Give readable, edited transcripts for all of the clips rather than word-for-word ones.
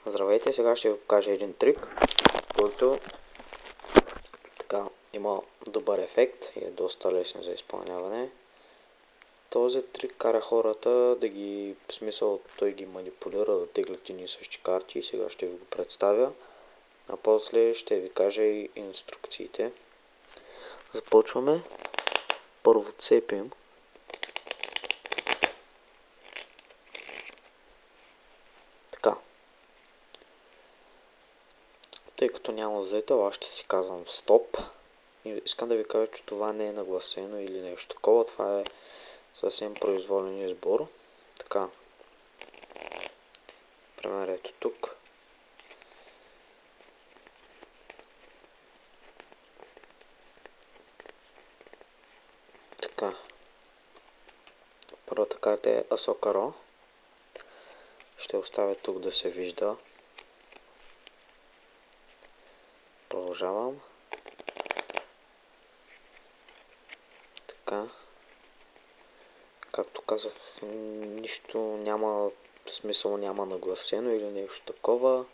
Здравейте, сега ще ви покажа един трик, който има добър ефект и е доста лесен за изпълняване. Този трик кара хората в смисъл той ги манипулира да теглят едни и същи карти и сега ще ви го представя. А после ще ви кажа и инструкциите. Започваме. Първо цепим. Така. Тъй като няма зрител, аз ще си казвам стоп. И искам да ви кажа, че това не е нагласено или нещо такова. Това е съвсем произволен избор. Така. Пример ето тук. Така. Първата карта е Асокаро. Ще оставя тук да се вижда. Продължавам. Така. Както казах, нищо няма, смисъл няма нагласено или нещо такова.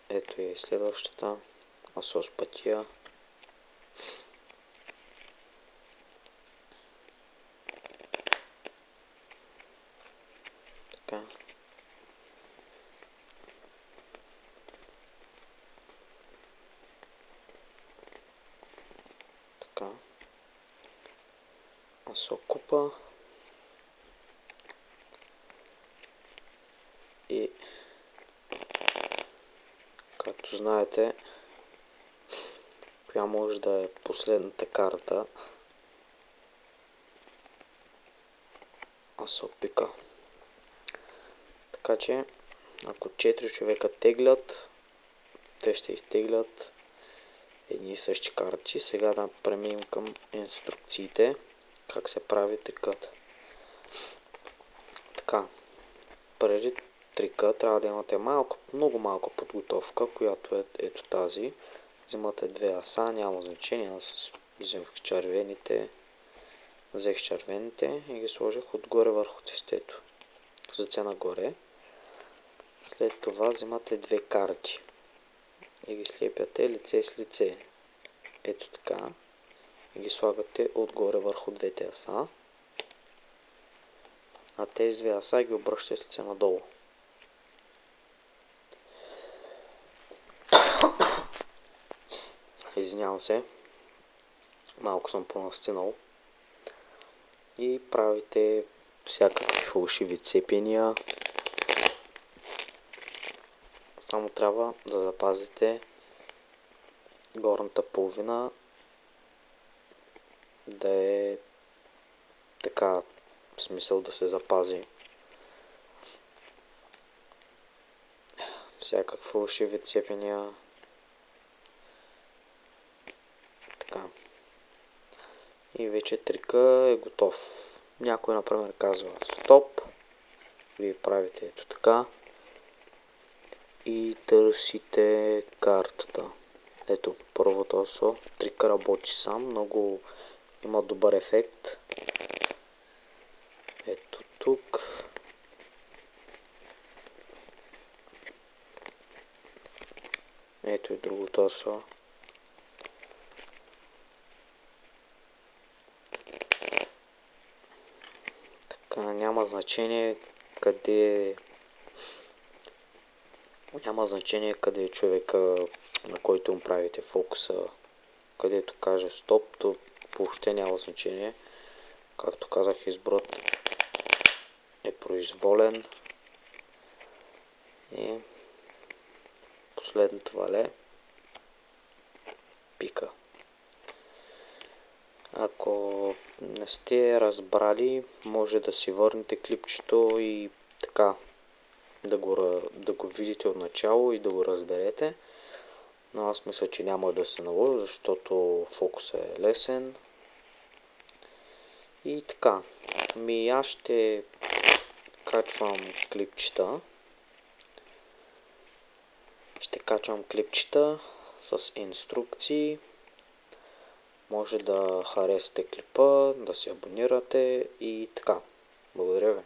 Ето и следващата. Асос пътия. Така. Така. Асо купа. И както знаете, коя може да е последната карта? Асо пика. Така че, ако 4 човека теглят, те ще изтеглят едни и същи карти. Сега да преминем към инструкциите, как се прави трикът. Така, преди трика трябва да имате много малка подготовка, която е ето тази. Взимате две аса, няма значение, аз взех червените и ги сложих отгоре върху тестето. С ръце нагоре. След това взимате две карти и ги слепяте лице с лице. Ето така. И ги слагате отгоре върху двете аса. А тези две аса ги обръщате с лице надолу. Извинявам се. Малко съм понастинал. И правите всякакви фалшиви цепения. Само трябва да запазите горната половина да е така, в смисъл да се запази. Всякакви фалшиви цепения. Така. И вече трика е готов. Някой, например, казва стоп. Вие правите ето така. И търсите картата. Ето, първото асо. Трика работи сам. Много има добър ефект. Ето тук. Ето и другото асо. Така, няма значение къде е човека, на който му правите фокуса. Където каже стоп, то въобще няма значение. Както казах, изборът е произволен. И последното вале пика. Ако не сте разбрали, може да си върнете клипчето и така да го видите от начало и да го разберете. Но аз мисля, че няма да се наложи, защото фокусът е лесен. И така. Аз ще качвам клипчета. С инструкции. Може да харесате клипа, да се абонирате и така. Благодаря ви.